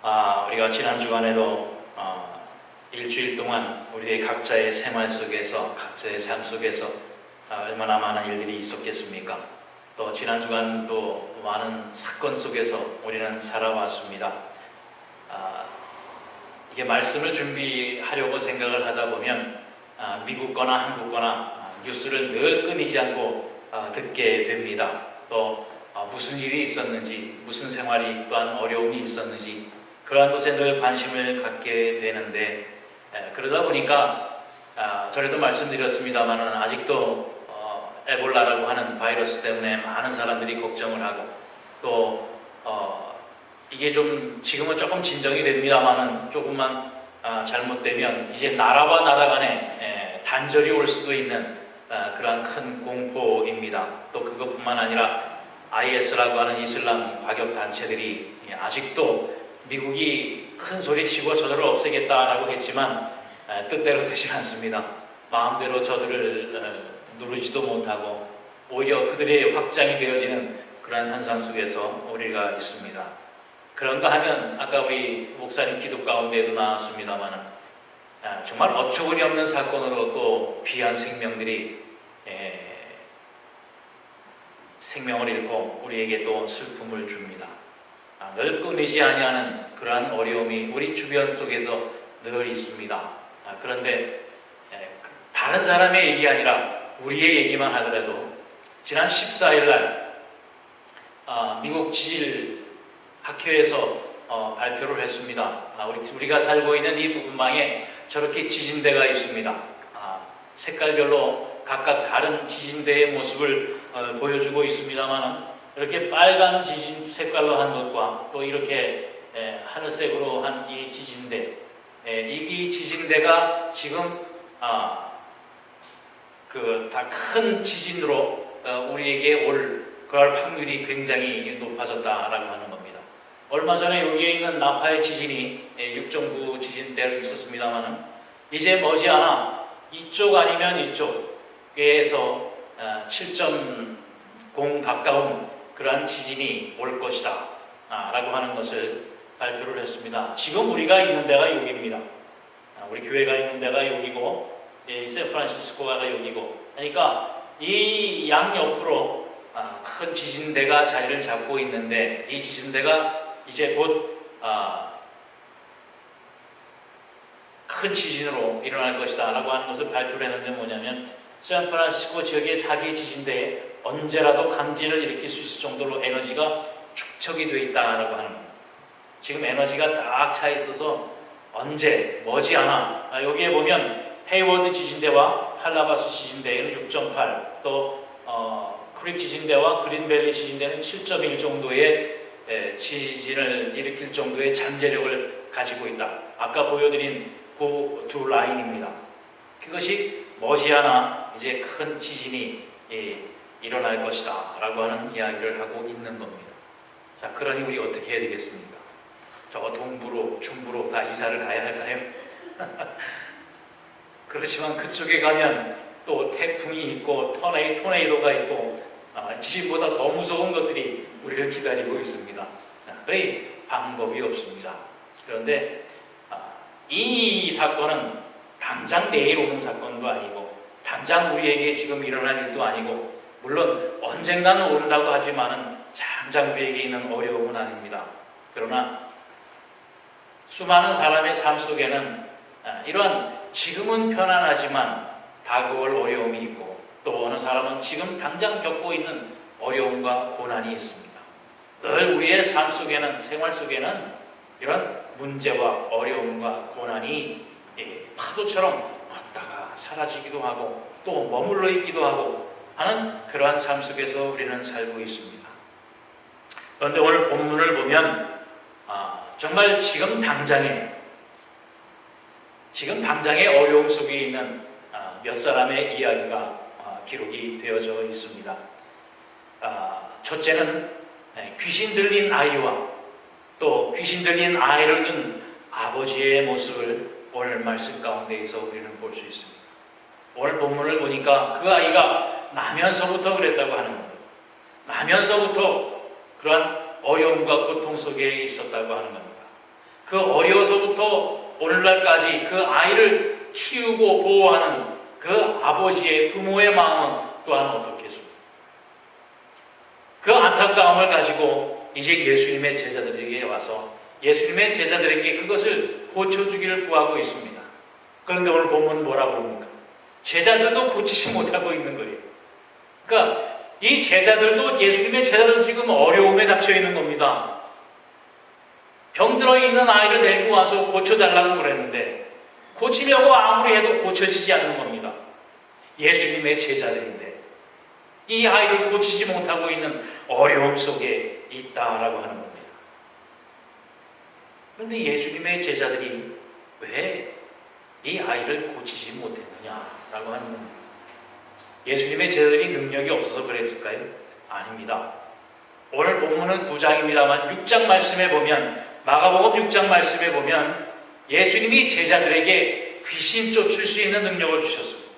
우리가 지난 주간에도 일주일 동안 우리의 각자의 생활 속에서, 각자의 삶 속에서 얼마나 많은 일들이 있었겠습니까? 또 지난 주간 또 많은 사건 속에서 우리는 살아왔습니다. 이게 말씀을 준비하려고 생각을 하다 보면 미국 거나 한국 거나 뉴스를 늘 끊이지 않고 듣게 됩니다. 또 무슨 일이 있었는지, 무슨 생활이 또한 어려움이 있었는지 그러한 것에 늘 관심을 갖게 되는데, 그러다 보니까 전에도 말씀드렸습니다만은 아직도 에볼라라고 하는 바이러스 때문에 많은 사람들이 걱정을 하고, 또 이게 좀 지금은 조금 진정이 됩니다만은 조금만 잘못되면 이제 나라와 나라 간에 단절이 올 수도 있는 그러한 큰 공포입니다. 또 그것뿐만 아니라 IS라고 하는 이슬람 과격 단체들이 아직도 미국이 큰 소리치고 저들을 없애겠다라고 했지만 뜻대로 되지 않습니다. 마음대로 저들을 누르지도 못하고 오히려 그들의 확장이 되어지는 그러한 현상 속에서 우리가 있습니다. 그런가 하면 아까 우리 목사님 기도 가운데에도 나왔습니다만 정말 어처구니 없는 사건으로 또 귀한 생명들이 생명을 잃고 우리에게 또 슬픔을 줍니다. 늘 끊이지 아니하는 그러한 어려움이 우리 주변 속에서 늘 있습니다. 그런데 다른 사람의 얘기 아니라 우리의 얘기만 하더라도 지난 14일 날 미국 지질학회에서 발표를 했습니다. 우리가 살고 있는 이 부분망에 저렇게 지진대가 있습니다. 색깔별로 각각 다른 지진대의 모습을 보여주고 있습니다만, 이렇게 빨간 지진 색깔로 한 것과 또 이렇게 하늘색으로 한 이 지진대, 이 지진대가 지금 다 큰 지진으로 우리에게 올 그럴 확률이 굉장히 높아졌다라고 하는 겁니다. 얼마 전에 여기에 있는 나파의 지진이 6.9 지진대로 있었습니다만은 이제 머지않아 이쪽 아니면 이쪽에서 7.0 가까운 그러한 지진이 올 것이다 라고 하는 것을 발표를 했습니다. 지금 우리가 있는 데가 여기입니다. 우리 교회가 있는 데가 여기고 샌프란시스코가 여기고, 그러니까 이 양옆으로 큰 지진대가 자리를 잡고 있는데, 이 지진대가 이제 곧 큰 지진으로 일어날 것이다 라고 하는 것을 발표를 했는데, 뭐냐면 샌프란시스코 지역의 4개 지진대에 언제라도 강진을 일으킬 수 있을 정도로 에너지가 축적이 되어 있다라고 하는 겁니다. 지금 에너지가 딱 차 있어서 언제 머지않아 여기에 보면 헤이워드 지진대와 할라바스 지진대는 6.8, 또 크릭 지진대와 그린밸리 지진대는 7.1 정도의 지진을 일으킬 정도의 잠재력을 가지고 있다. 아까 보여드린 그 두 라인입니다. 그것이 머지않아 이제 큰 지진이 일어날 것이다 라고 하는 이야기를 하고 있는 겁니다. 자, 그러니 우리 어떻게 해야 되겠습니까? 저 동부로, 중부로 다 이사를 가야 할까요? 그렇지만 그쪽에 가면 또 태풍이 있고 토네이도가 있고 지진보다 더 무서운 것들이 우리를 기다리고 있습니다. 거의 방법이 없습니다. 그런데 이 사건은 당장 내일 오는 사건도 아니고 당장 우리에게 지금 일어날 일도 아니고, 물론 언젠가는 온다고 하지만은 당장 우리에게 있는 어려움은 아닙니다. 그러나 수많은 사람의 삶 속에는 이러한 지금은 편안하지만 다가올 어려움이 있고, 또 어느 사람은 지금 당장 겪고 있는 어려움과 고난이 있습니다. 늘 우리의 삶 속에는, 생활 속에는 이런 문제와 어려움과 고난이 파도처럼 왔다가 사라지기도 하고 또 머물러 있기도 하고 하는 그러한 삶 속에서 우리는 살고 있습니다. 그런데 오늘 본문을 보면 정말 지금 당장의 어려움 속에 있는 몇 사람의 이야기가 기록이 되어져 있습니다. 첫째는 귀신 들린 아이와 또 귀신 들린 아이를 둔 아버지의 모습을 오늘 말씀 가운데에서 우리는 볼 수 있습니다. 오늘 본문을 보니까 그 아이가 나면서부터 그랬다고 하는 겁니다. 나면서부터 그러한 어려움과 고통 속에 있었다고 하는 겁니다. 그 어려서부터 오늘날까지 그 아이를 키우고 보호하는 그 아버지의 부모의 마음은 또한 어떻겠습니까? 그 안타까움을 가지고 이제 예수님의 제자들에게 와서 예수님의 제자들에게 그것을 고쳐주기를 구하고 있습니다. 그런데 오늘 본문은 뭐라고 그럽니까? 제자들도 고치지 못하고 있는 거예요. 그러니까 이 제자들도, 예수님의 제자들도 지금 어려움에 닥쳐 있는 겁니다. 병들어 있는 아이를 데리고 와서 고쳐달라고 그랬는데 고치려고 아무리 해도 고쳐지지 않는 겁니다. 예수님의 제자들인데 이 아이를 고치지 못하고 있는 어려움 속에 있다라고 하는 겁니다. 그런데 예수님의 제자들이 왜 이 아이를 고치지 못했느냐라고 하는 겁니다. 예수님의 제자들이 능력이 없어서 그랬을까요? 아닙니다. 오늘 본문은 9장입니다만 6장 말씀에 보면, 마가복음 6장 말씀에 보면 예수님이 제자들에게 귀신 쫓을 수 있는 능력을 주셨습니다.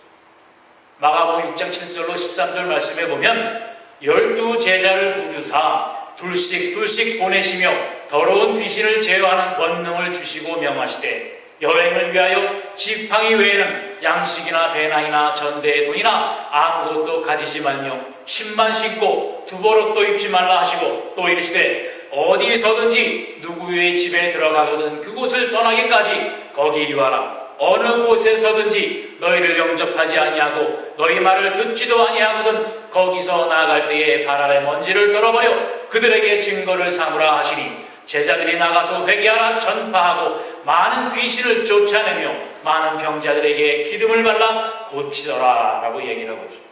마가복음 6장 7절로 13절 말씀에 보면 12 제자를 부르사 둘씩 보내시며 더러운 귀신을 제어하는 권능을 주시고 명하시되 여행을 위하여 지팡이 외에는 양식이나 배낭이나 전대의 돈이나 아무것도 가지지 말며 신만 신고 두벌옷도 입지 말라 하시고 또 이르시되 어디서든지 누구의 집에 들어가거든 그곳을 떠나기까지 거기 유하라. 어느 곳에서든지 너희를 영접하지 아니하고 너희 말을 듣지도 아니하거든 거기서 나아갈 때에 발 아래 먼지를 떨어버려 그들에게 증거를 삼으라 하시니 제자들이 나가서 회개하라 전파하고 많은 귀신을 쫓아내며 많은 병자들에게 기름을 발라 고치더라 라고 얘기를 하고 있습니다.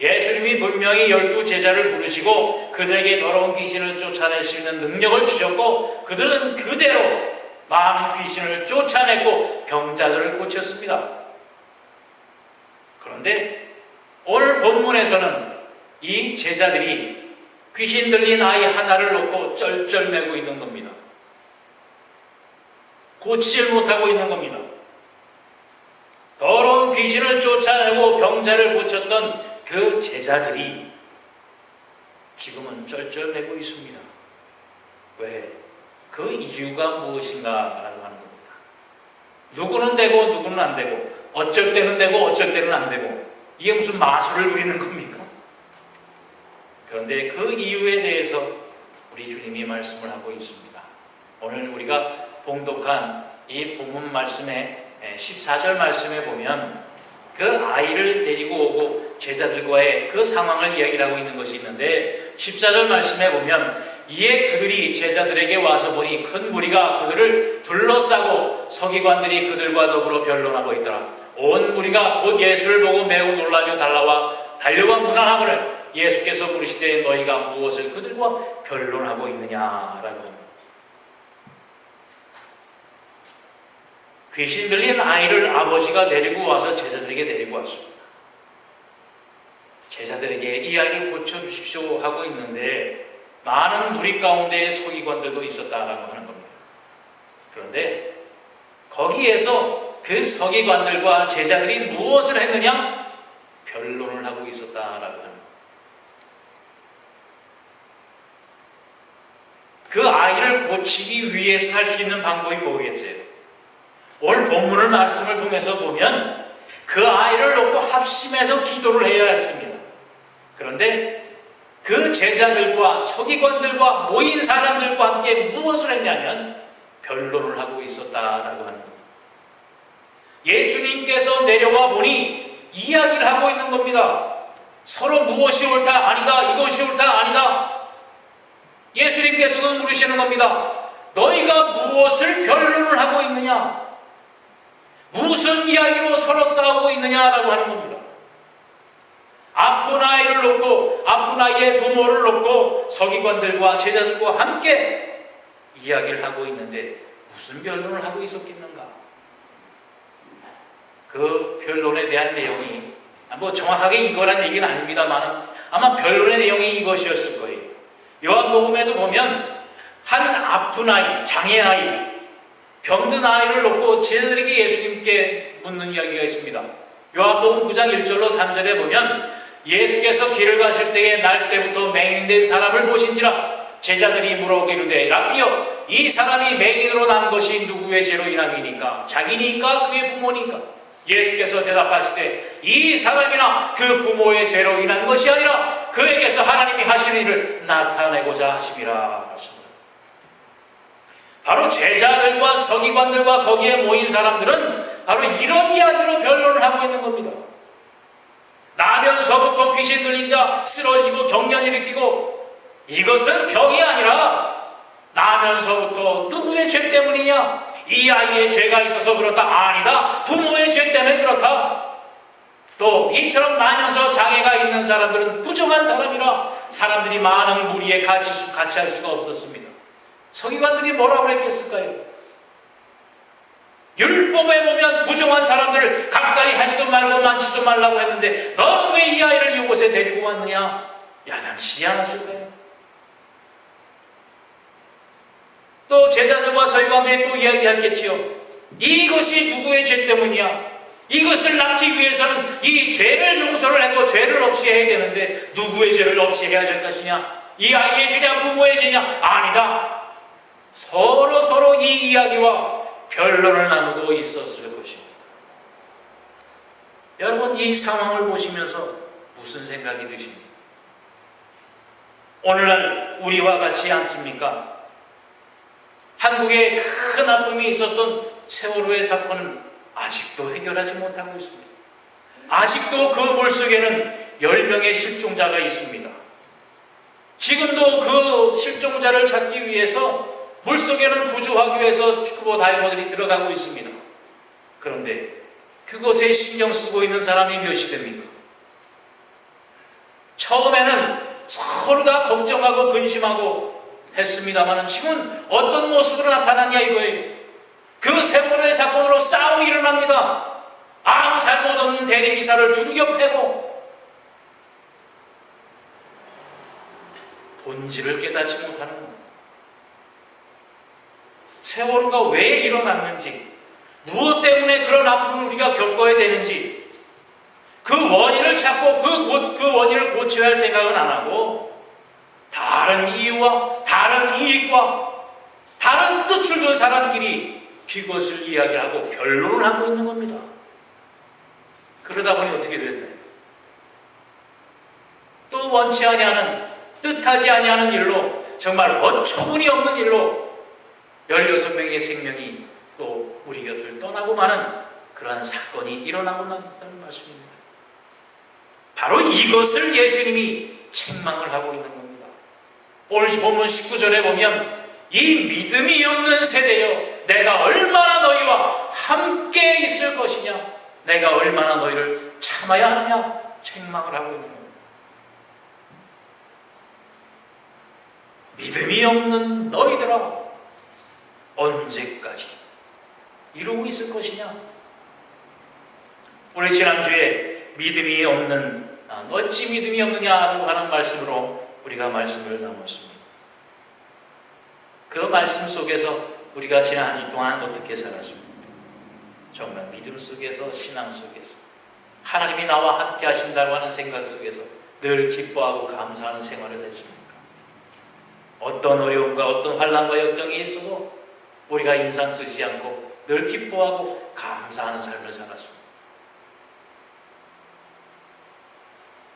예수님이 분명히 12 제자를 부르시고 그들에게 더러운 귀신을 쫓아낼 수 있는 능력을 주셨고 그들은 그대로 많은 귀신을 쫓아내고 병자들을 고쳤습니다. 그런데 오늘 본문에서는 이 제자들이 귀신 들린 아이 하나를 놓고 쩔쩔매고 있는 겁니다. 고치질 못하고 있는 겁니다. 더러운 귀신을 쫓아내고 병자를 고쳤던 그 제자들이 지금은 쩔쩔매고 있습니다. 왜? 그 이유가 무엇인가라고 하는 겁니다. 누구는 되고 누구는 안 되고 어쩔 때는 되고 어쩔 때는 안 되고 이게 무슨 마술을 부리는 겁니까? 그런데 그 이유에 대해서 우리 주님이 말씀을 하고 있습니다. 오늘 우리가 봉독한 이 본문 말씀의 14절 말씀에 보면 그 아이를 데리고 오고 제자들과의 그 상황을 이야기를 하고 있는 것이 있는데 14절 말씀에 보면 이에 그들이 제자들에게 와서 보니 큰 무리가 그들을 둘러싸고 서기관들이 그들과 더불어 변론하고 있더라. 온 무리가 곧 예수를 보고 매우 놀라며 달려와 문안하거늘 예수께서 물으시되 너희가 무엇을 그들과 변론하고 있느냐라고. 귀신 들린 아이를 아버지가 데리고 와서 제자들에게 데리고 왔습니다. 제자들에게 이 아이를 고쳐주십시오 하고 있는데 많은 무리 가운데 서기관들도 있었다라고 하는 겁니다. 그런데 거기에서 그 서기관들과 제자들이 무엇을 했느냐? 변론을 하고 있었다라고 하는 겁니다. 그 아이를 고치기 위해서 할 수 있는 방법이 뭐겠어요? 오늘 본문을 말씀을 통해서 보면 그 아이를 놓고 합심해서 기도를 해야 했습니다. 그런데 그 제자들과 서기관들과 모인 사람들과 함께 무엇을 했냐면 변론을 하고 있었다라고 하는 겁니다. 예수님께서 내려와 보니 이야기를 하고 있는 겁니다. 서로 무엇이 옳다 아니다, 이것이 옳다 아니다. 예수님께서는 물으시는 겁니다. 너희가 무엇을 변론을 하고 있느냐? 무슨 이야기로 서로 싸우고 있느냐라고 하는 겁니다. 아픈 아이를 놓고 아픈 아이의 부모를 놓고 서기관들과 제자들과 함께 이야기를 하고 있는데 무슨 변론을 하고 있었겠는가? 그 변론에 대한 내용이 정확하게 이거란 얘기는 아닙니다만 아마 변론의 내용이 이것이었을 거예요. 요한복음에도 보면 한 아픈 아이, 장애 아이, 병든 아이를 놓고 제자들에게 예수님께 묻는 이야기가 있습니다. 요한복음 9장 1절로 3절에 보면 예수께서 길을 가실 때에 날 때부터 맹인된 사람을 보신지라 제자들이 물어보기로되 라비여, 이 사람이 맹인으로 난 것이 누구의 죄로 인함이니까? 자기니까 그의 부모니까? 예수께서 대답하시되 이 사람이나 그 부모의 죄로 인한 것이 아니라 그에게서 하나님이 하시는 일을 나타내고자 하심이라 하십니다. 바로 제자들과 서기관들과 거기에 모인 사람들은 바로 이런 이야기로 변론을 하고 있는 겁니다. 나면서부터 귀신 들린 자 쓰러지고 경련 일으키고, 이것은 병이 아니라 나면서부터 누구의 죄 때문이냐? 이 아이의 죄가 있어서 그렇다? 아니다. 부모의 죄 때문에 그렇다. 또 이처럼 나면서 장애가 있는 사람들은 부정한 사람이라 사람들이 많은 무리에 같이 할 수가 없었습니다. 서기관들이 뭐라고 했겠을까요? 율법에 보면 부정한 사람들을 가까이 하지도 말고 만지도 말라고 했는데 너는 왜 이 아이를 이곳에 데리고 왔느냐? 야단치지 않았을까요? 또 제자들과 서기관들이 또 이야기했겠지요. 이것이 누구의 죄 때문이야? 이것을 낳기 위해서는 이 죄를 용서를 하고 죄를 없이 해야 되는데 누구의 죄를 없이 해야 될 것이냐? 이 아이의 죄냐 부모의 죄냐? 아니다. 서로 이 이야기와 변론을 나누고 있었을 것입니다. 여러분, 이 상황을 보시면서 무슨 생각이 드십니까? 오늘날 우리와 같지 않습니까? 한국에 큰 아픔이 있었던 세월호의 사건은 아직도 해결하지 못하고 있습니다. 아직도 그 물속에는 10명의 실종자가 있습니다. 지금도 그 실종자를 찾기 위해서 물속에는 구조하기 위해서 스쿠버 다이버들이 들어가고 있습니다. 그런데 그것에 신경 쓰고 있는 사람이 몇이 됩니까? 처음에는 서로 다 걱정하고 근심하고 했습니다만 지금 어떤 모습으로 나타났냐 이거예요. 그 세월호의 사건으로 싸움이 일어납니다. 아무 잘못 없는 대리기사를 두들겨 패고 본질을 깨닫지 못하는 겁니다. 세월호가 왜 일어났는지, 무엇 때문에 그런 아픔을 우리가 겪어야 되는지 그 원인을 찾고 그 원인을 고쳐야 할 생각은 안 하고 다른 이유와 다른 이익과 다른 뜻을 둔 사람끼리 그것을 이야기하고 변론을 하고 있는 겁니다. 그러다 보니 어떻게 되나요? 또 원치 아니하는, 뜻하지 아니하는 일로, 정말 어처구니 없는 일로 16명의 생명이 또 우리 곁을 떠나고 마는 그러한 사건이 일어나고 난다는 말씀입니다. 바로 이것을 예수님이 책망을 하고 있는 겁니다. 오늘 본문 19절에 보면 이 믿음이 없는 세대여, 내가 얼마나 너희와 함께 있을 것이냐, 내가 얼마나 너희를 참아야 하느냐 책망을 하고 있는 겁니다. 믿음이 없는 너희들아, 언제까지 이러고 있을 것이냐? 우리 지난주에 믿음이 없는, 어찌 믿음이 없느냐라고 하는 말씀으로 우리가 말씀을 나눴습니다. 그 말씀 속에서 우리가 지난 한 주 동안 어떻게 살았습니까? 정말 믿음 속에서, 신앙 속에서, 하나님이 나와 함께 하신다고 하는 생각 속에서 늘 기뻐하고 감사하는 생활을 했습니까? 어떤 어려움과 어떤 환난과 역경이 있어도 우리가 인상 쓰지 않고 늘 기뻐하고 감사하는 삶을 살았습니다.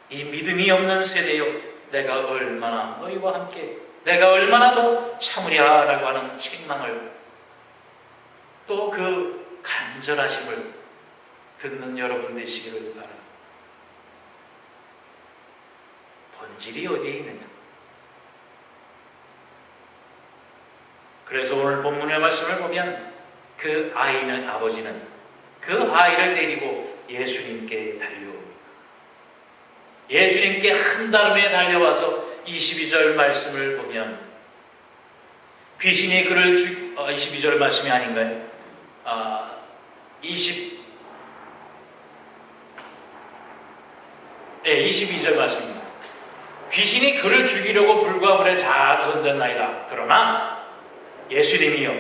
이 믿음이 없는 세대여, 내가 얼마나 너희와 함께, 내가 얼마나 더 참으랴 라고 하는 책망을, 또 그 간절하심을 듣는 여러분 되시기를 바랍니다. 본질이 어디에 있느냐? 그래서 오늘 본문의 말씀을 보면 그 아버지는 그 아이를 데리고 예수님께 달려옵니다. 예수님께 한달음에 달려와서 22절 말씀을 보면 귀신이 그를 22절 말씀이 아닌가요? 22절 말씀입니다. 귀신이 그를 죽이려고 불과 물에 자주 던졌나이다. 그러나 예수님이여,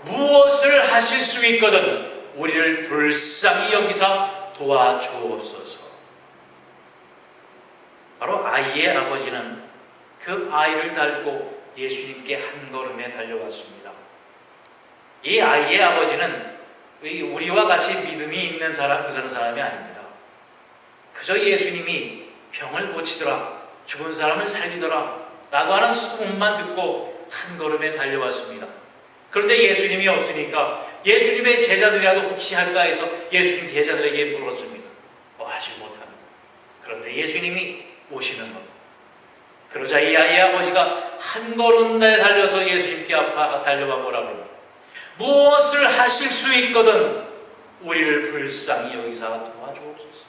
무엇을 하실 수 있거든 우리를 불쌍히 여기사 도와주옵소서. 바로 아이의 아버지는 그 아이를 달고 예수님께 한 걸음에 달려왔습니다. 이 아이의 아버지는 우리와 같이 믿음이 있는 사람, 그런 사람이 아닙니다. 그저 예수님이 병을 고치더라, 죽은 사람을 살리더라 라고 하는 소문만 듣고 한 걸음에 달려왔습니다. 그런데 예수님이 없으니까 예수님의 제자들이라도 혹시 할까 해서 예수님 제자들에게 물었습니다. 아직 못하는. 그런데 예수님이 오시는 겁니다. 그러자 이 아이의 아버지가 한 걸음에 달려서 예수님께 달려와 뭐라고 합니다. 무엇을 하실 수 있거든 우리를 불쌍히 여기사 도와주옵소서.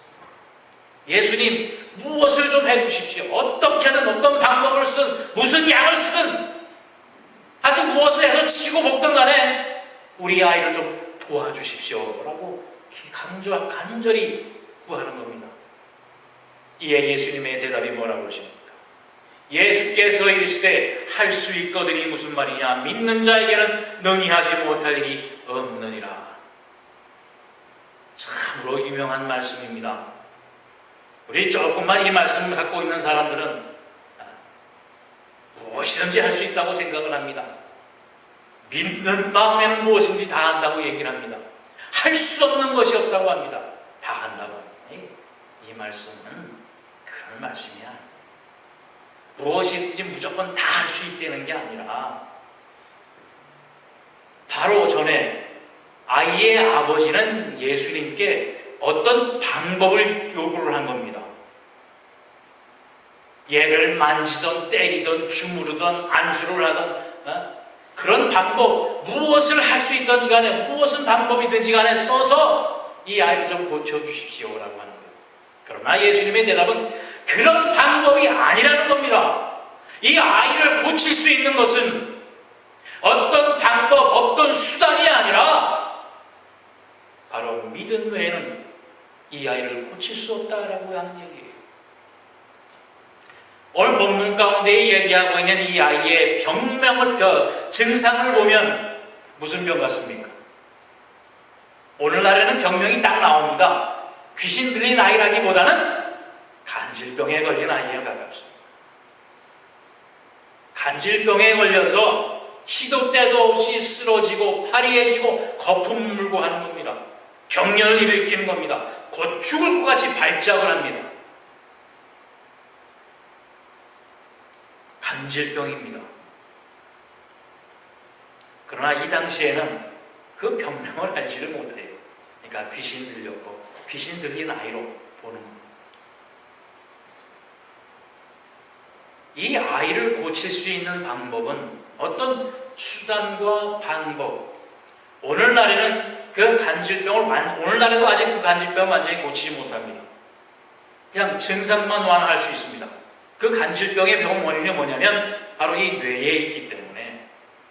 예수님, 무엇을 좀 해주십시오. 어떻게든 어떤 방법을 쓰든 무슨 약을 쓰든 하여튼 무엇을 해서 치고 먹든 간에 우리 아이를 좀 도와주십시오 라고 간절히 구하는 겁니다. 이에 예수님의 대답이 뭐라고 그러십니까? 예수께서 이르시되 할 수 있거든이 무슨 말이냐? 믿는 자에게는 능히 하지 못할 일이 없느니라. 참으로 유명한 말씀입니다. 우리 조금만 이 말씀을 갖고 있는 사람들은 무엇이든지 할 수 있다고 생각을 합니다. 믿는 마음에는 무엇인지 다 한다고 얘기를 합니다. 할 수 없는 것이 없다고 합니다. 다 한다고 합니다. 이 말씀은 그런 말씀이 아닙니다. 무엇이든지 무조건 다 할 수 있다는 게 아니라 바로 전에 아이의 아버지는 예수님께 어떤 방법을 요구를 한 겁니다. 얘를 만지던 때리던 주무르던 안수를 하던 그런 방법, 무엇을 할 수 있든지 간에 무엇은 방법이든지 간에 써서 이 아이를 좀 고쳐주십시오라고 하는 거예요. 그러나 예수님의 대답은 그런 방법이 아니라는 겁니다. 이 아이를 고칠 수 있는 것은 어떤 방법, 어떤 수단이 아니라 바로 믿음 외에는 이 아이를 고칠 수 없다라고 하는 얘기예요. 오늘 본문 가운데 얘기하고 있는 이 아이의 증상을 보면 무슨 병 같습니까? 오늘날에는 병명이 딱 나옵니다. 귀신 들린 아이라기보다는 간질병에 걸린 아이에 가깝습니다. 간질병에 걸려서 시도 때도 없이 쓰러지고 파리해지고 거품 물고 하는 겁니다. 경련을 일으키는 겁니다. 곧 죽을 것 같이 발작을 합니다. 간질병입니다. 그러나 이 당시에는 그 병명을 알지를 못해요. 그러니까 귀신 들렸고 귀신 들린 아이로 보는 겁니다. 이 아이를 고칠 수 있는 방법은 어떤 수단과 방법, 오늘날에는 그 간질병을 오늘날에도 아직 그 간질병을 완전히 고치지 못합니다. 그냥 증상만 완화할 수 있습니다. 그 간질병의 병 원인이 뭐냐면 바로 이 뇌에 있기 때문에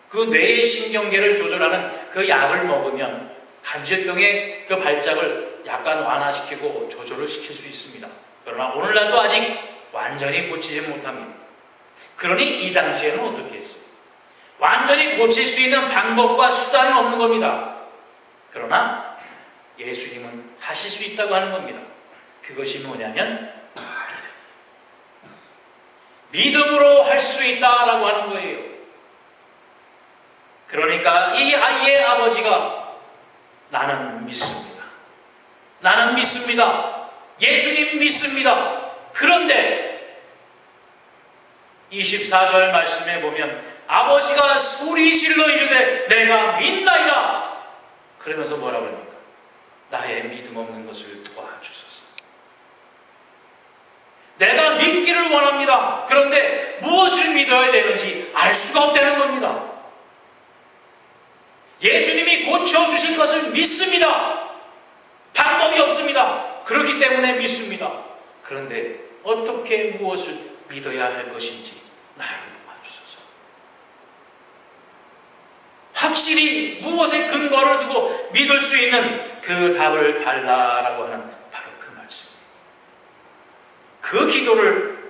그 뇌의 신경계를 조절하는 그 약을 먹으면 간질병의 그 발작을 약간 완화시키고 조절을 시킬 수 있습니다. 그러나 오늘날도 아직 완전히 고치지 못합니다. 그러니 이 당시에는 어떻게 했어요? 완전히 고칠 수 있는 방법과 수단은 없는 겁니다. 그러나 예수님은 하실 수 있다고 하는 겁니다. 그것이 뭐냐면 믿음으로 할 수 있다라고 하는 거예요. 그러니까 이 아이의 아버지가 나는 믿습니다. 나는 믿습니다. 예수님 믿습니다. 그런데 24절 말씀에 보면 아버지가 소리 질러 이르되 내가 믿나이다. 그러면서 뭐라고 합니까? 나의 믿음 없는 것을 도와주소서. 내가 믿기를 원합니다. 그런데 무엇을 믿어야 되는지 알 수가 없다는 겁니다. 예수님이 고쳐주실 것을 믿습니다. 방법이 없습니다. 그렇기 때문에 믿습니다. 그런데 어떻게 무엇을 믿어야 할 것인지 나를 도와주소서. 확실히 무엇에 근거를 두고 믿을 수 있는 그 답을 달라라고 하는 바로 그 말씀입니다. 그 기도를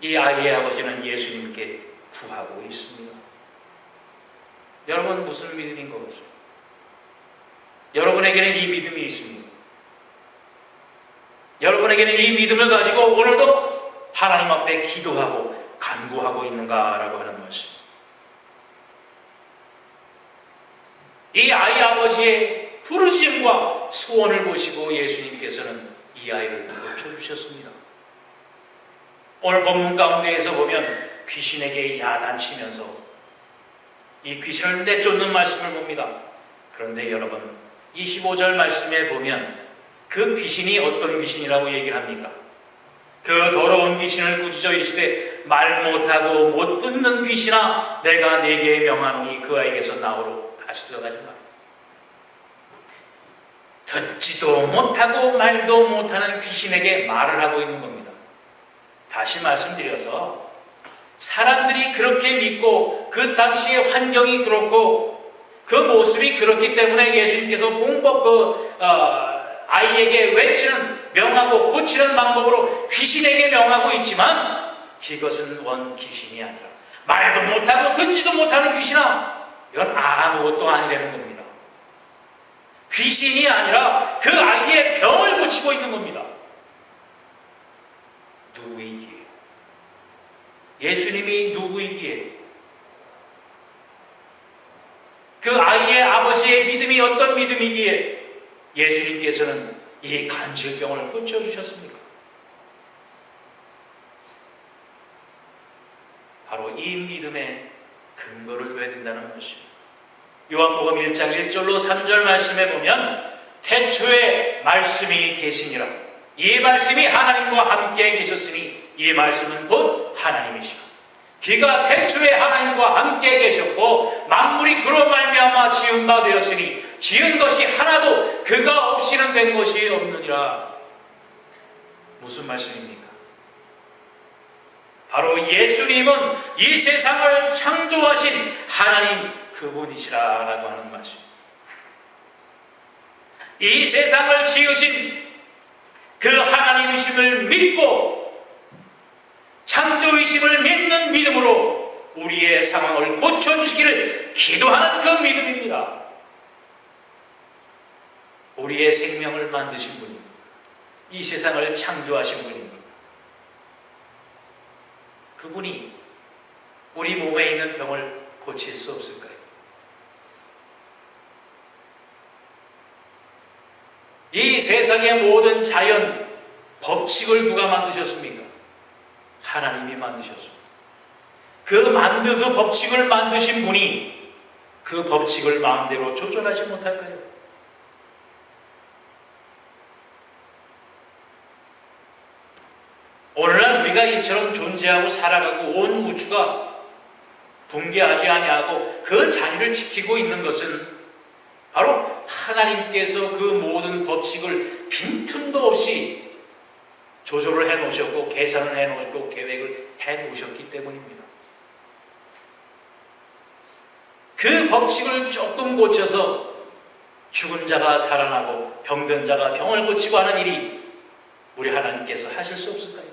이 아이의 아버지는 예수님께 구하고 있습니다. 여러분 무슨 믿음인 것 같습니까? 여러분에게는 이 믿음이 있습니다. 여러분에게는 이 믿음을 가지고 오늘도 하나님 앞에 기도하고 간구하고 있는가라고 하는 것입니다. 이 아이 아버지의 부르짖음과 소원을 보시고 예수님께서는 이 아이를 고쳐주셨습니다. 오늘 본문 가운데에서 보면 귀신에게 야단치면서 이 귀신을 내쫓는 말씀을 봅니다. 그런데 여러분 25절 말씀에 보면 그 귀신이 어떤 귀신이라고 얘기를 합니까? 그 더러운 귀신을 꾸짖어 이르시되 말 못하고 못 듣는 귀신아 내가 네게 명하노니 그 아이에게서 나오로 다시 들어가지 마라. 듣지도 못하고 말도 못하는 귀신에게 말을 하고 있는 겁니다. 다시 말씀드려서 사람들이 그렇게 믿고 그 당시의 환경이 그렇고 그 모습이 그렇기 때문에 예수님께서 공법 아이에게 외치는 명하고 고치는 방법으로 귀신에게 명하고 있지만 그것은 원 귀신이 아니라 말도 못하고 듣지도 못하는 귀신아 이건 아무것도 아니라는 겁니다. 귀신이 아니라 그 아이의 병을 고치고 있는 겁니다. 누구이기에? 예수님이 누구이기에? 그 아이의 아버지의 믿음이 어떤 믿음이기에 예수님께서는 이 간질병을 고쳐주셨습니까? 바로 이 믿음의 근거를 둬야 된다는 것입니다. 요한복음 1장 1절로 3절 말씀에 보면 태초에 말씀이 계시니라. 이 말씀이 하나님과 함께 계셨으니 이 말씀은 곧 하나님이시라. 그가 태초에 하나님과 함께 계셨고 만물이 그로 말미암아 지은 바 되었으니 지은 것이 하나도 그가 없이는 된 것이 없느니라. 무슨 말씀입니까? 바로 예수님은 이 세상을 창조하신 하나님 그분이시라라고 하는 말씀입니다. 이 세상을 지으신 그 하나님이심을 믿고 창조이심을 믿는 믿음으로 우리의 상황을 고쳐주시기를 기도하는 그 믿음입니다. 우리의 생명을 만드신 분입니다. 이 세상을 창조하신 분입니다. 그분이 우리 몸에 있는 병을 고칠 수 없을까요? 이 세상의 모든 자연 법칙을 누가 만드셨습니까? 하나님이 만드셨습니다. 그 법칙을 만드신 분이 그 법칙을 마음대로 조절하지 못할까요? 오늘날 우리가 이처럼 존재하고 살아가고 온 우주가 붕괴하지 아니하고 그 자리를 지키고 있는 것은 바로 하나님께서 그 모든 법칙을 빈틈도 없이 조절을 해놓으셨고 계산을 해놓으셨고 계획을 해놓으셨기 때문입니다. 그 법칙을 조금 고쳐서 죽은 자가 살아나고 병든 자가 병을 고치고 하는 일이 우리 하나님께서 하실 수 없을까요?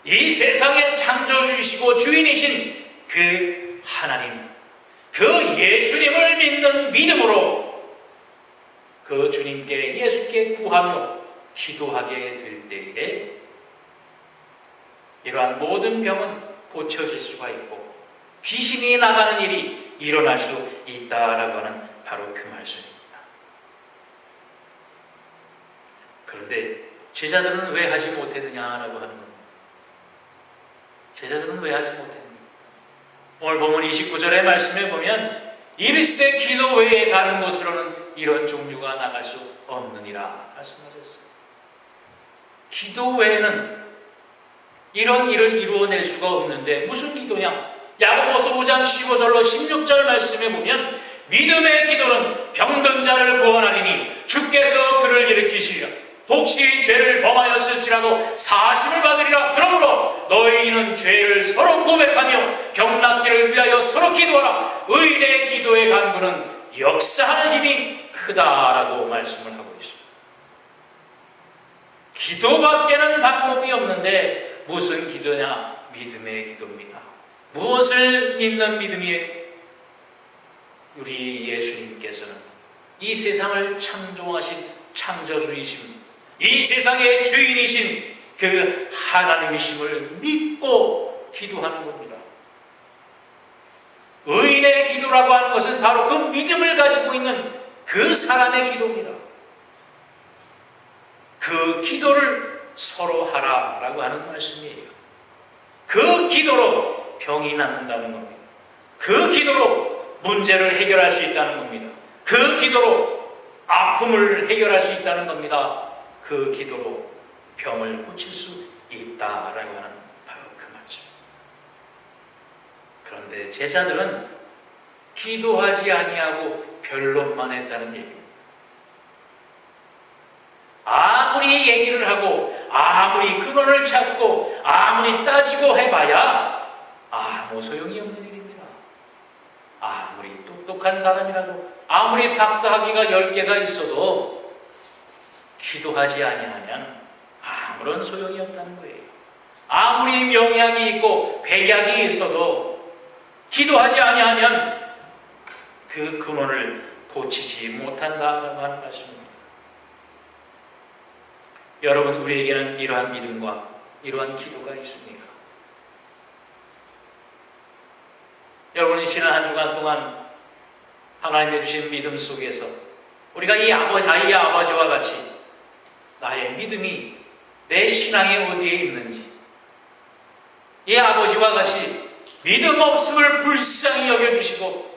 이 세상의 창조주이시고 주인이신 그 하나님, 그 예수님을 믿는 믿음으로 그 주님께 예수께 구하며 기도하게 될 때에 이러한 모든 병은 고쳐질 수가 있고 귀신이 나가는 일이 일어날 수 있다라고 하는 바로 그 말씀입니다. 그런데 제자들은 왜 하지 못했느냐라고 하는 겁니다. 제자들은 왜 하지 못했느냐? 오늘 본문 29절의 말씀에 보면 이르시되 기도 외에 다른 곳으로는 이런 종류가 나갈 수 없느니라 말씀하셨어요. 기도 외에는 이런 일을 이루어낼 수가 없는데 무슨 기도냐? 야고보서 5장 15절로 16절 말씀에 보면 믿음의 기도는 병든 자를 구원하리니 주께서 그를 일으키시리라. 혹시 죄를 범하였을지라도 사심을 받으리라. 그러므로 너희는 죄를 서로 고백하며 병 낫기를 위하여 서로 기도하라. 의인의 기도의 간구는 역사하는 힘이 크다라고 말씀을 하고 있습니다. 기도밖에는 방법이 없는데 무슨 기도냐? 믿음의 기도입니다. 무엇을 믿는 믿음이에요? 우리 예수님께서는 이 세상을 창조하신 창조주이십니다. 이 세상의 주인이신 그 하나님이심을 믿고 기도하는 겁니다. 의인의 기도라고 하는 것은 바로 그 믿음을 가지고 있는 그 사람의 기도입니다. 그 기도를 서로 하라라고 하는 말씀이에요. 그 기도로 병이 낫는다는 겁니다. 그 기도로 문제를 해결할 수 있다는 겁니다. 그 기도로 아픔을 해결할 수 있다는 겁니다. 그 기도로 병을 고칠 수 있다라고 하는 바로 그 말씀. 그런데 제자들은 기도하지 아니하고 변론만 했다는 얘기입니다. 아무리 얘기를 하고 아무리 근원을 찾고 아무리 따지고 해봐야 아무 소용이 없는 일입니다. 아무리 똑똑한 사람이라도 아무리 박사학위가 10개가 있어도 기도하지 아니하면 아무런 소용이 없다는 거예요. 아무리 명약이 있고 백약이 있어도 기도하지 아니하면 그 근원을 고치지 못한다라고 하는 말씀입니다. 여러분, 우리에게는 이러한 믿음과 이러한 기도가 있습니까? 여러분이 지난 한 주간 동안 하나님의 주신 믿음 속에서 우리가 이 아이의 아버지와 같이 나의 믿음이 내 신앙이 어디에 있는지, 이 아버지와 같이 믿음 없음을 불쌍히 여겨주시고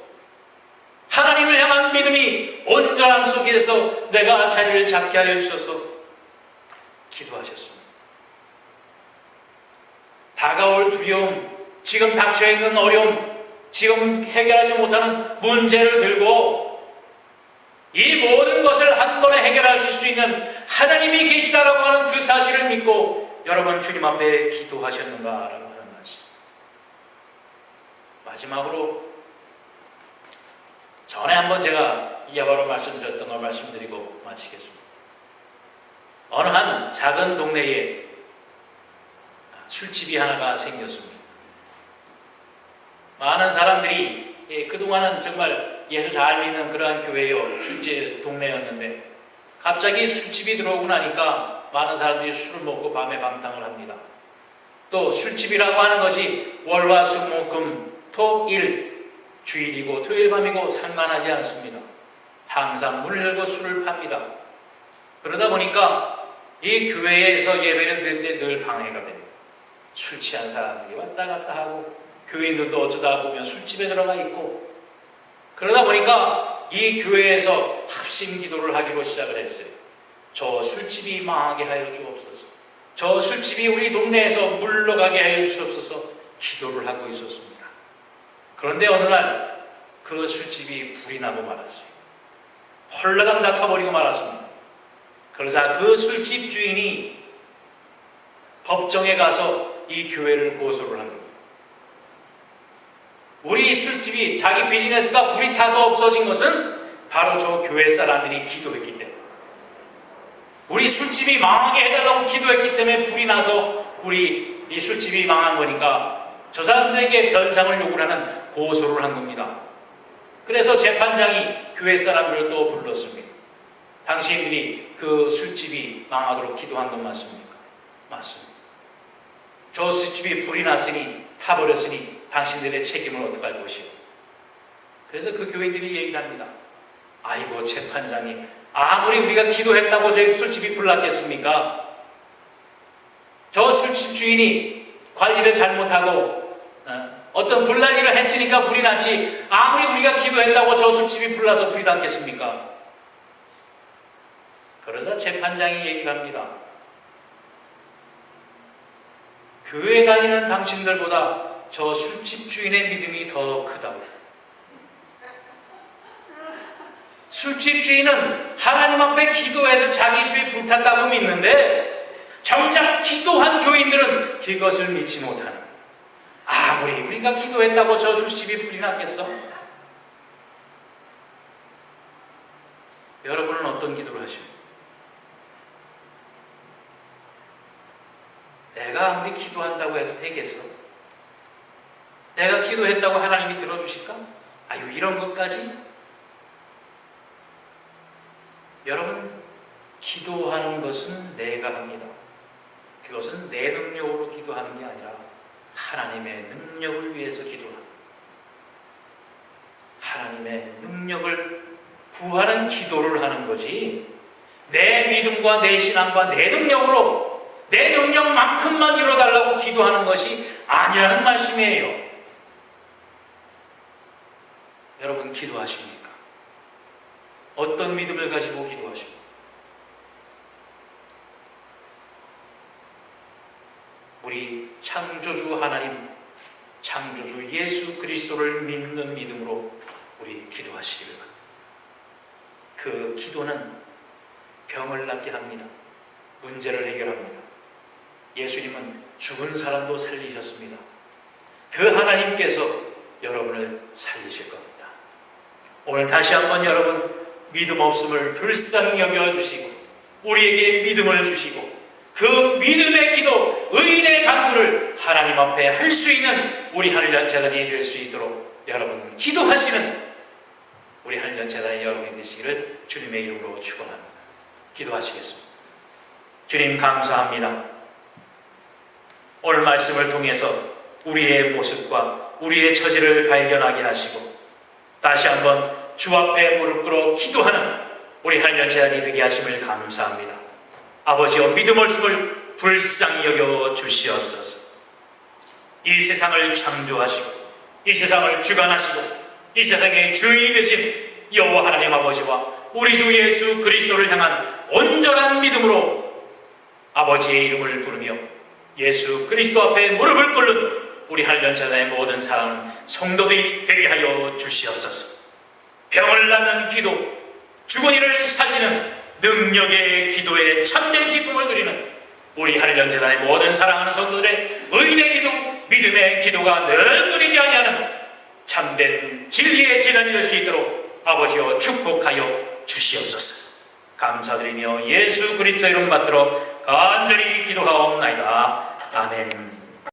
하나님을 향한 믿음이 온전함 속에서 내가 자리를 잡게 하여 주셔서 기도하셨습니다. 다가올 두려움, 지금 닥쳐있는 어려움, 지금 해결하지 못하는 문제를 들고 이 모든 것을 한 번에 해결하실 수 있는 하나님이 계시다라고 하는 그 사실을 믿고 여러분 주님 앞에 기도하셨는가라고 하는 말씀. 마지막으로 전에 한번 제가 이하바로 말씀드렸던 걸 말씀드리고 마치겠습니다. 어느 한 작은 동네에 술집이 하나가 생겼습니다. 많은 사람들이 그동안은 정말 예수 잘 믿는 그러한 교회요, 술집 동네였는데 갑자기 술집이 들어오고 나니까 많은 사람들이 술을 먹고 밤에 방탕을 합니다. 또 술집이라고 하는 것이 월, 수, 목, 금, 토, 일 주일이고 토요일 밤이고 상관하지 않습니다. 항상 문을 열고 술을 팝니다. 그러다 보니까 이 교회에서 예배를 드릴 때 늘 방해가 됩니다. 술 취한 사람들이 왔다 갔다 하고 교인들도 어쩌다 보면 술집에 들어가 있고, 그러다 보니까 이 교회에서 합심 기도를 하기로 시작을 했어요. 저 술집이 망하게 하여 주옵소서, 저 술집이 우리 동네에서 물러가게 하여 주옵소서 기도를 하고 있었습니다. 그런데 어느 날 그 술집이 불이 나고 말았어요. 홀라당 다 타버리고 말았습니다. 그러자 그 술집 주인이 법정에 가서 이 교회를 고소를 한 겁니다. 우리 술집이 자기 비즈니스가 불이 타서 없어진 것은 바로 저 교회 사람들이 기도했기 때문에, 우리 술집이 망하게 해달라고 기도했기 때문에 불이 나서 우리 이 술집이 망한 거니까 저 사람들에게 변상을 요구하는 고소를 한 겁니다. 그래서 재판장이 교회 사람들을 또 불렀습니다. 당신들이 그 술집이 망하도록 기도한 건 맞습니까? 맞습니다. 저 술집이 불이 났으니 타버렸으니 당신들의 책임을 어떡할 것이오. 그래서 그 교인들이 얘기를 합니다. 아이고 재판장님, 아무리 우리가 기도했다고 저희 술집이 불났겠습니까? 저 술집 주인이 관리를 잘못하고 어떤 불난 일을 했으니까 불이 났지, 아무리 우리가 기도했다고 저 술집이 불나서 불이 났겠습니까? 그러자 재판장이 얘기를 합니다. 교회 다니는 당신들보다 저 술집 주인의 믿음이 더 크다고. 술집 주인은 하나님 앞에 기도해서 자기 집이 불탔다고 믿는데 정작 기도한 교인들은 그것을 믿지 못하는. 아무리 우리가 기도했다고 저 술집이 불이 났겠어? 여러분은 어떤 기도를 하십니까? 내가 아무리 기도한다고 해도 되겠어? 내가 기도했다고 하나님이 들어주실까? 아유, 이런 것까지? 여러분, 기도하는 것은 내가 합니다. 그것은 내 능력으로 기도하는 게 아니라 하나님의 능력을 위해서 기도하는, 하나님의 능력을 구하는 기도를 하는 거지, 내 믿음과 내 신앙과 내 능력으로 내 능력만큼만 이뤄달라고 기도하는 것이 아니라는 말씀이에요. 여러분 기도하십니까? 어떤 믿음을 가지고 기도하십니까? 우리 창조주 하나님, 창조주 예수 그리스도를 믿는 믿음으로 우리 기도하시기를 바랍니다. 그 기도는 병을 낫게 합니다. 문제를 해결합니다. 예수님은 죽은 사람도 살리셨습니다. 그 하나님께서 여러분을 살리실 겁니다. 오늘 다시 한번 여러분 믿음 없음을 불쌍히 여겨주시고 우리에게 믿음을 주시고 그 믿음의 기도, 의인의 간구를 하나님 앞에 할 수 있는 우리 한련재단이 될 수 있도록 여러분 기도하시는 우리 한련재단의 여러분이 되시기를 주님의 이름으로 축원합니다. 기도하시겠습니다. 주님 감사합니다. 오늘 말씀을 통해서 우리의 모습과 우리의 처지를 발견하게 하시고 다시 한번 주 앞에 무릎 꿇어 기도하는 우리 한련재단이 되게 하심을 감사합니다. 아버지여 믿음 없음을 불쌍히 여겨 주시옵소서. 이 세상을 창조하시고 이 세상을 주관하시고 이 세상의 주인이 되신 여호와 하나님 아버지와 우리 주 예수 그리스도를 향한 온전한 믿음으로 아버지의 이름을 부르며 예수 그리스도 앞에 무릎을 꿇는 우리 한련재단의 모든 사랑하는 성도들이 되게 하여 주시옵소서. 병을 낫는 기도, 죽은 이를 살리는 능력의 기도에 참된 기쁨을 드리는 우리 한련재단의 모든 사랑하는 성도들의 의인의 기도, 믿음의 기도가 늘 끊이지 아니하는 참된 진리의 재단이 될 수 있도록 아버지여 축복하여 주시옵소서. 감사드리며 예수 그리스도 이름 받들어 간절히 기도하옵나이다. 아멘.